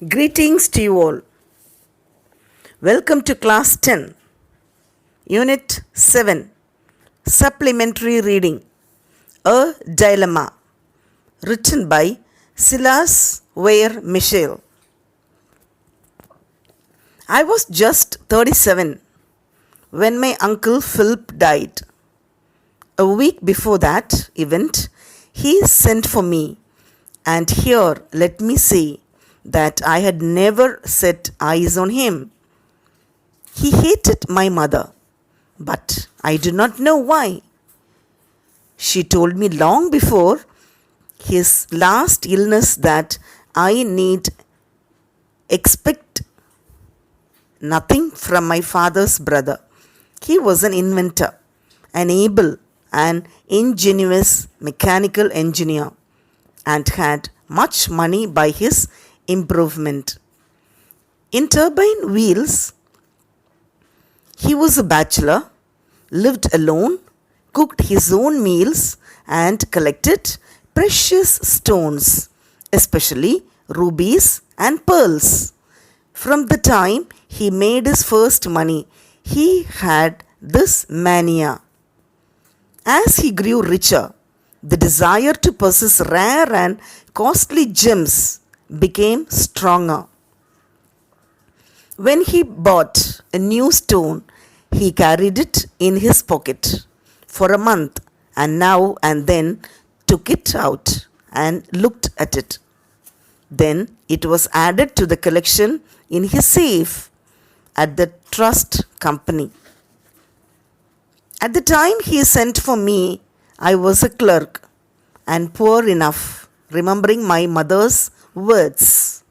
Greetings to you all. Welcome to Class 10, Unit 7, Supplementary Reading, A Dilemma, written by Silas Weir Michel. I was just 37 when my uncle Philip died. A week before that event, he sent for me, and here let me say that I had never set eyes on him. He hated my mother, but I do not know why. She told me long before his last illness that I need expect nothing from my father's brother. He was an inventor, an able and ingenious mechanical engineer, and had much money by his improvement. In turbine wheels, he was a bachelor, lived alone, cooked his own meals, and collected precious stones, especially rubies and pearls. From the time he made his first money, he had this mania. As he grew richer, the desire to possess rare and costly gems became stronger. When he bought a new stone, he carried it in his pocket for a month and now and then took it out and looked at it. Then it was added to the collection in his safe at the trust company. At the time he sent for me, I was a clerk and poor enough, remembering my mother's words.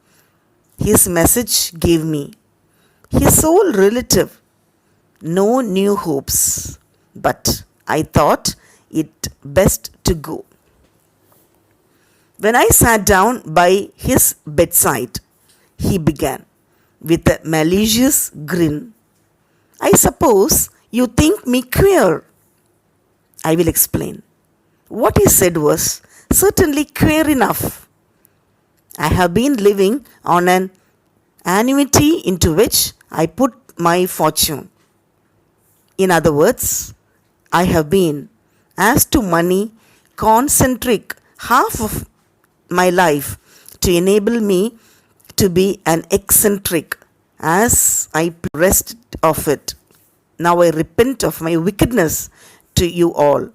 His message gave me, his sole relative, no new hopes, but I thought it best to go. When I sat down by his bedside, he began with a malicious grin. I suppose you think me queer. I will explain. What he said was certainly queer enough. I have been living on an annuity into which I put my fortune. In other words, I have been, as to money, concentric half of my life to enable me to be an eccentric as I rest of it. Now I repent of my wickedness to you all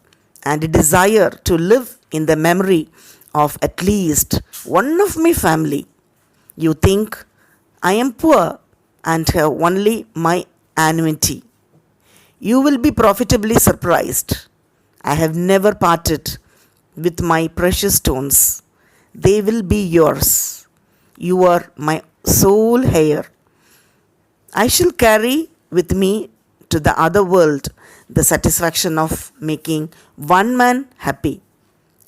and desire to live in the memory of at least one of my family. You think I am poor and have only my annuity. You will be profitably surprised. I have never parted with my precious stones. They will be yours. You are my sole heir. I shall carry with me to the other world the satisfaction of making one man happy.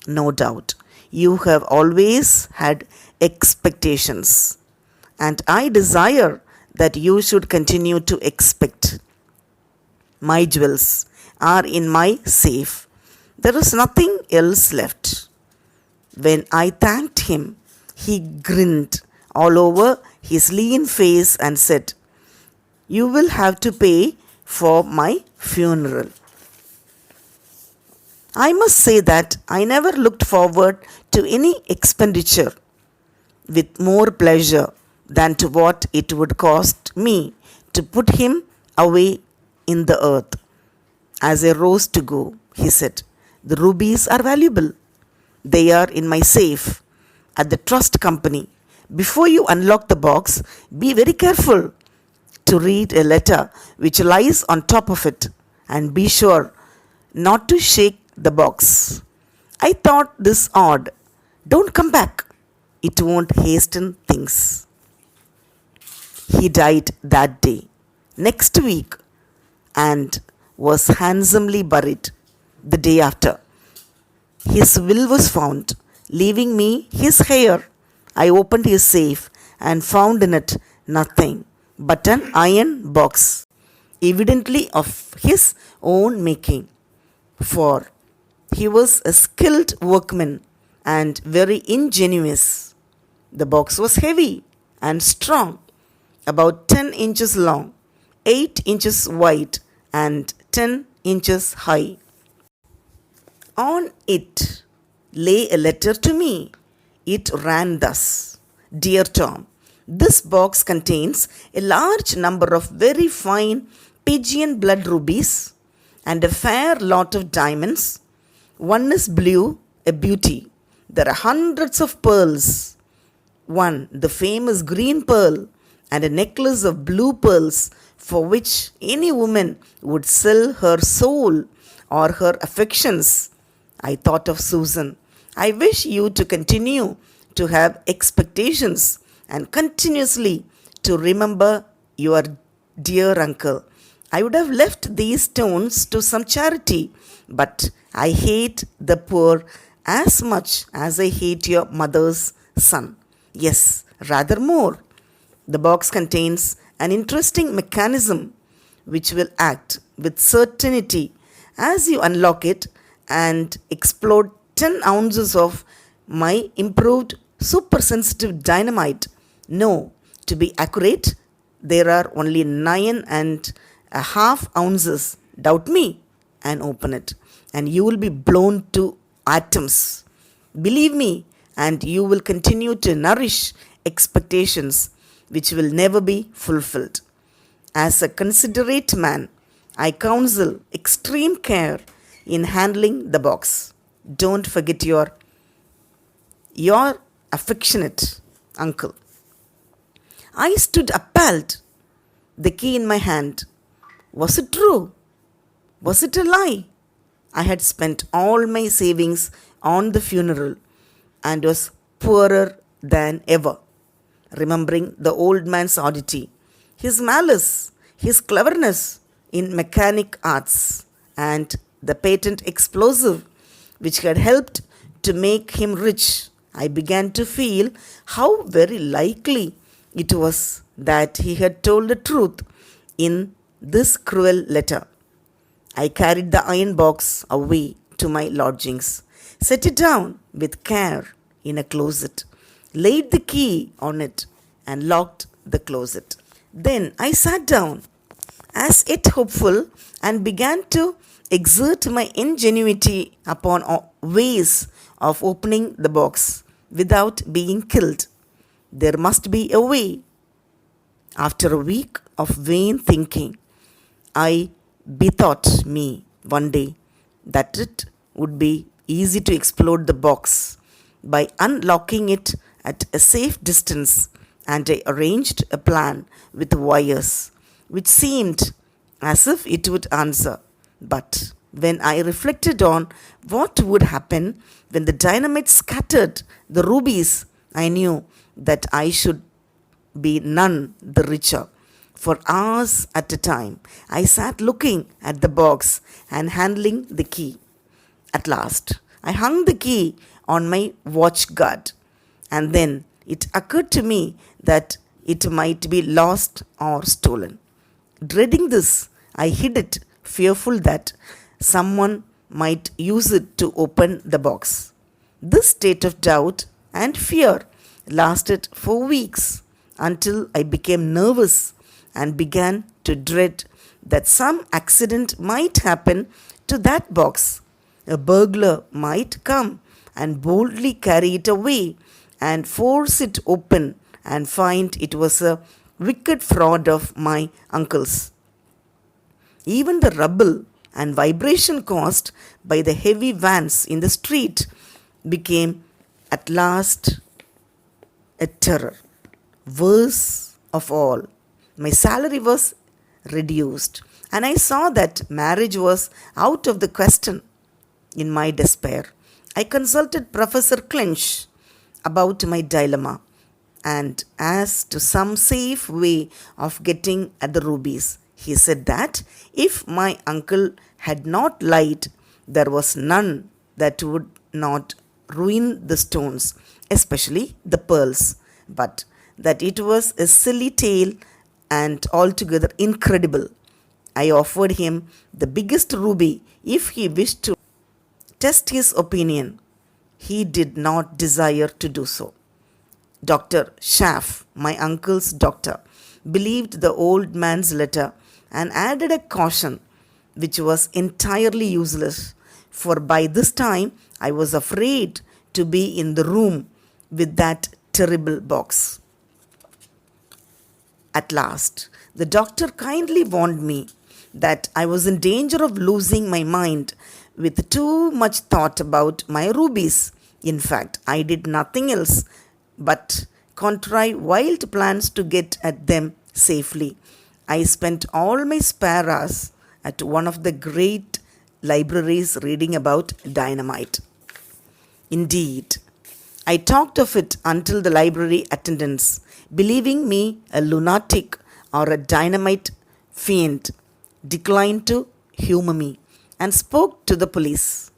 No doubt, you have always had expectations, and I desire that you should continue to expect. My jewels are in my safe. There is nothing else left. When I thanked him, he grinned all over his lean face and said, "You will have to pay for my funeral." I must say that I never looked forward to any expenditure with more pleasure than to what it would cost me to put him away in the earth. As I rose to go, he said, "The rubies are valuable. They are in my safe at the trust company. Before you unlock the box, be very careful to read a letter which lies on top of it, and be sure not to shake the box." I thought this odd. Don't come back. It won't hasten things. He died that day, next week, and was handsomely buried the day after. His will was found, leaving me his heir. I opened his safe and found in it nothing but an iron box, evidently of his own making, for he was a skilled workman and very ingenious. The box was heavy and strong, about 10 inches long, 8 inches wide, and 10 inches high. On it lay a letter to me. It ran thus: Dear Tom, this box contains a large number of very fine pigeon blood rubies and a fair lot of diamonds. One is blue, a beauty. There are hundreds of pearls. One, the famous green pearl, and a necklace of blue pearls for which any woman would sell her soul or her affections. I thought of Susan. I wish you to continue to have expectations and continuously to remember your dear uncle. I would have left these stones to some charity, but I hate the poor as much as I hate your mother's son. Yes, rather more. The box contains an interesting mechanism which will act with certainty as you unlock it and explode 10 ounces of my improved supersensitive dynamite. No, to be accurate, there are only 9.5 ounces. Doubt me and open it, and you will be blown to atoms. Believe me, and you will continue to nourish expectations which will never be fulfilled. As a considerate man, I counsel extreme care in handling the box. Don't forget your affectionate uncle. I stood appalled, the key in my hand. Was it true? Was it a lie? I had spent all my savings on the funeral and was poorer than ever. Remembering the old man's oddity, his malice, his cleverness in mechanic arts, and the patent explosive which had helped to make him rich, I began to feel how very likely it was that he had told the truth in this cruel letter. I carried the iron box away to my lodgings, set it down with care in a closet, laid the key on it, and locked the closet. Then I sat down, as yet hopeful, and began to exert my ingenuity upon ways of opening the box without being killed. There must be a way. After a week of vain thinking, I bethought me one day that it would be easy to explode the box by unlocking it at a safe distance, and I arranged a plan with wires which seemed as if it would answer. But when I reflected on what would happen when the dynamite scattered the rubies, I knew that I should be none the richer. For hours at a time, I sat looking at the box and handling the key. At last, I hung the key on my watch guard, and then it occurred to me that it might be lost or stolen. Dreading this, I hid it, fearful that someone might use it to open the box. This state of doubt and fear lasted for weeks until I became nervous and began to dread that some accident might happen to that box. A burglar might come and boldly carry it away and force it open and find it was a wicked fraud of my uncle's. Even the rubble and vibration caused by the heavy vans in the street became at last a terror. Worst of all, my salary was reduced, and I saw that marriage was out of the question. In my despair, I consulted Professor Clinch about my dilemma and as to some safe way of getting at the rubies. He said that if my uncle had not lied, there was none that would not ruin the stones, especially the pearls, but that it was a silly tale and altogether incredible. I offered him the biggest ruby if he wished to test his opinion. He did not desire to do so. Dr. Schaff, my uncle's doctor, believed the old man's letter and added a caution which was entirely useless, for by this time I was afraid to be in the room with that terrible box. At last, the doctor kindly warned me that I was in danger of losing my mind with too much thought about my rubies. In fact, I did nothing else but contrive wild plans to get at them safely. I spent all my spare hours at one of the great libraries reading about dynamite. Indeed, I talked of it until the library attendants, believing me a lunatic or a dynamite fiend, declined to humor me and spoke to the police.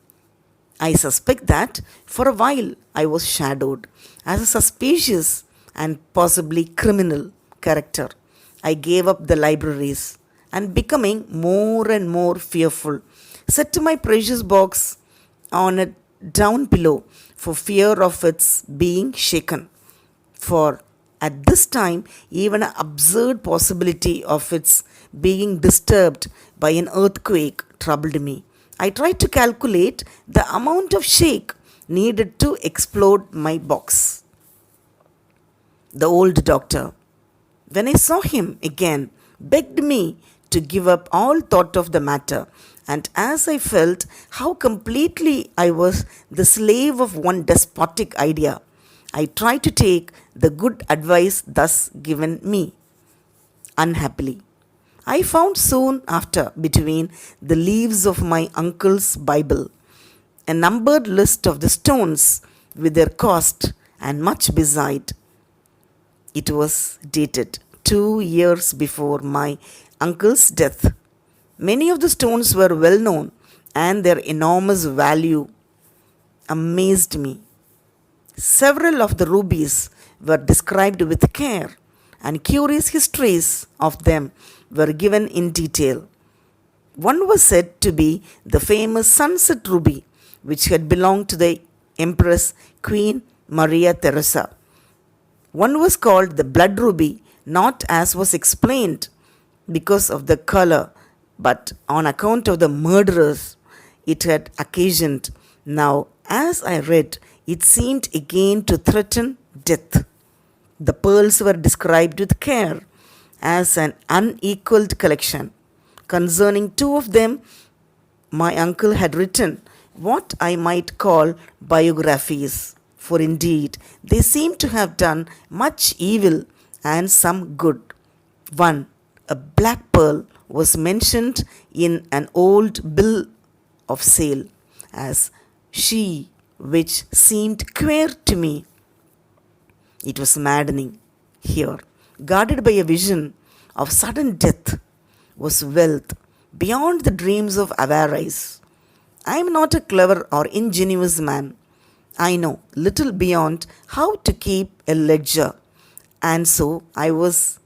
I suspect that for a while I was shadowed as a suspicious and possibly criminal character. I gave up the libraries and, becoming more and more fearful, set my precious box on a down pillow for fear of its being shaken. For at this time, even an absurd possibility of its being disturbed by an earthquake troubled me. I tried to calculate the amount of shake needed to explode my box. The old doctor, when I saw him again, begged me to give up all thought of the matter, and as I felt how completely I was the slave of one despotic idea, I tried to take the good advice thus given me. Unhappily, I found soon after between the leaves of my uncle's Bible a numbered list of the stones with their cost and much beside. It was dated 2 years before my uncle's death. Many of the stones were well known, and their enormous value amazed me. Several of the rubies were described with care, and curious histories of them were given in detail. One was said to be the famous sunset ruby, which had belonged to the Empress Queen Maria Theresa. One was called the blood ruby, not, as was explained, because of the color, but on account of the murderers it had occasioned. Now, as I read, it seemed again to threaten death. The pearls were described with care as an unequaled collection. Concerning two of them, my uncle had written what I might call biographies, for indeed they seem to have done much evil and some good. One, a black pearl, was mentioned in an old bill of sale as she, which seemed queer to me. It was maddening. Here, guarded by a vision of sudden death, was wealth beyond the dreams of avarice. I am not a clever or ingenious man. I know little beyond how to keep a ledger, and so I was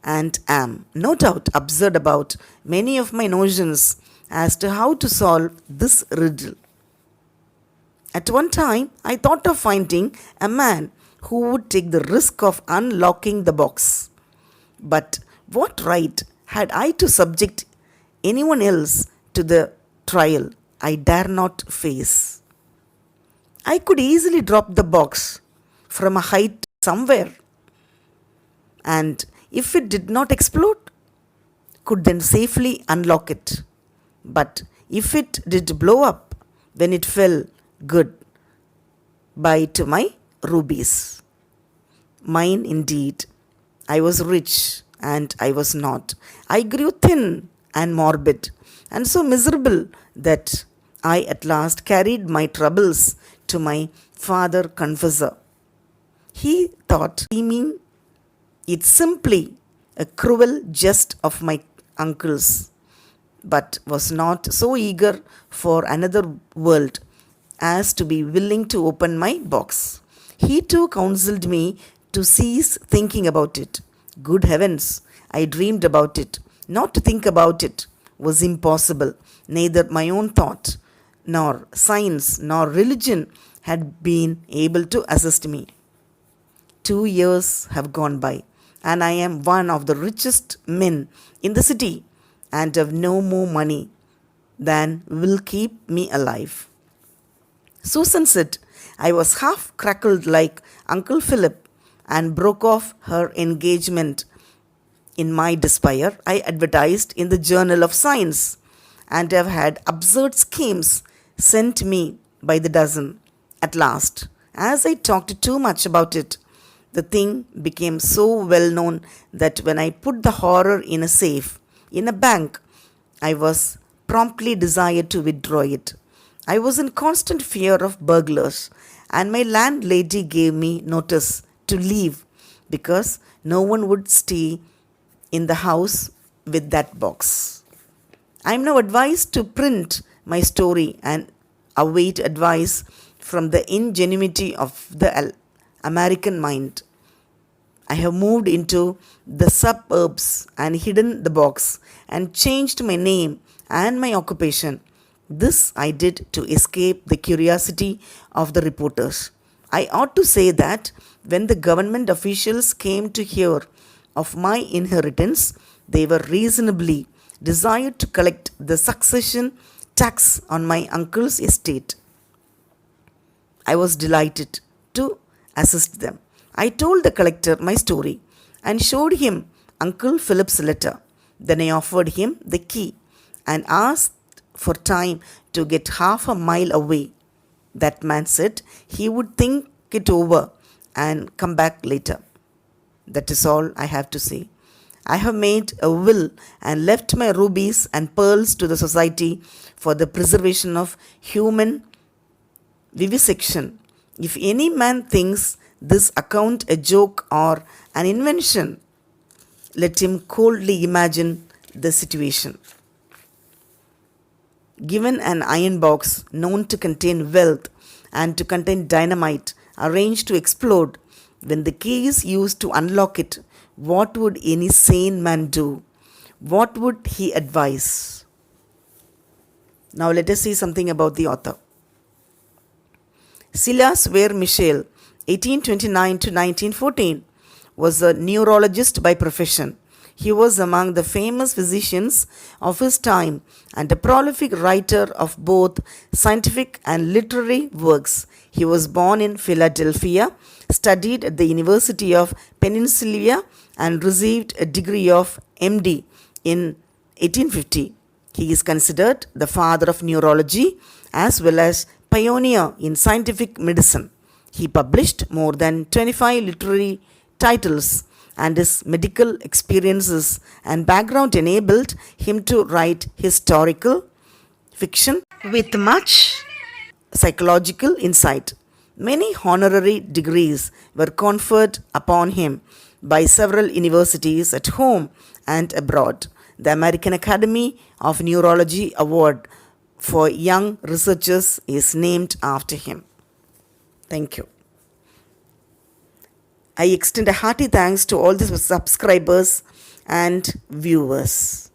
and am, no doubt, absurd about many of my notions as to how to solve this riddle. At one time, I thought of finding a man who would take the risk of unlocking the box. But what right had I to subject anyone else to the trial I dare not face? I could easily drop the box from a height somewhere, and if it did not explode, could then safely unlock it. But if it did blow up when it fell, good bye to my rubies. Mine indeed. I was rich and I was not. I grew thin and morbid and so miserable that I at last carried my troubles to my father confessor. He thought, deeming it simply a cruel jest of my uncle's, but was not so eager for another world as to be willing to open my box. He too counseled me to cease thinking about it. Good heavens, I dreamed about it. Not to think about it was impossible. Neither my own thought, nor science, nor religion had been able to assist me. 2 years have gone by, and I am one of the richest men in the city and have no more money than will keep me alive. Susan said I was half crackled like Uncle Philip and broke off her engagement. In my despair, I advertised in the Journal of Science and have had absurd schemes sent me by the dozen. At last, as I talked too much about it, the thing became so well known that when I put the horror in a safe in a bank, I was promptly desired to withdraw it. I was in constant fear of burglars, and my landlady gave me notice to leave because no one would stay in the house with that box. I am now advised to print my story and await advice from the ingenuity of the American mind. I have moved into the suburbs and hidden the box and changed my name and my occupation. This I did to escape the curiosity of the reporters. I ought to say that when the government officials came to hear of my inheritance, they were reasonably desired to collect the succession tax on my uncle's estate. I was delighted to assist them. I told the collector my story and showed him Uncle Philip's letter. Then I offered him the key and asked for time to get half a mile away. That man said he would think it over and come back later. That is all I have to say. I have made a will and left my rubies and pearls to the Society for the Preservation of Human Vivisection. If any man thinks this account a joke or an invention, let him coldly imagine the situation. Given an iron box known to contain wealth and to contain dynamite arranged to explode, when the key is used to unlock it, what would any sane man do? What would he advise? Now let us see something about the author. Silas Ware Michel, 1829 to 1914, was a neurologist by profession. He was among the famous physicians of his time and a prolific writer of both scientific and literary works. He was born in Philadelphia, studied at the University of Pennsylvania, and received a degree of MD in 1850. He is considered the father of neurology as well as pioneer in scientific medicine. He published more than 25 literary titles, and his medical experiences and background enabled him to write historical fiction with much psychological insight. Many honorary degrees were conferred upon him by several universities at home and abroad. The American Academy of Neurology Award for Young Researchers is named after him. Thank you. I extend a hearty thanks to all the subscribers and viewers.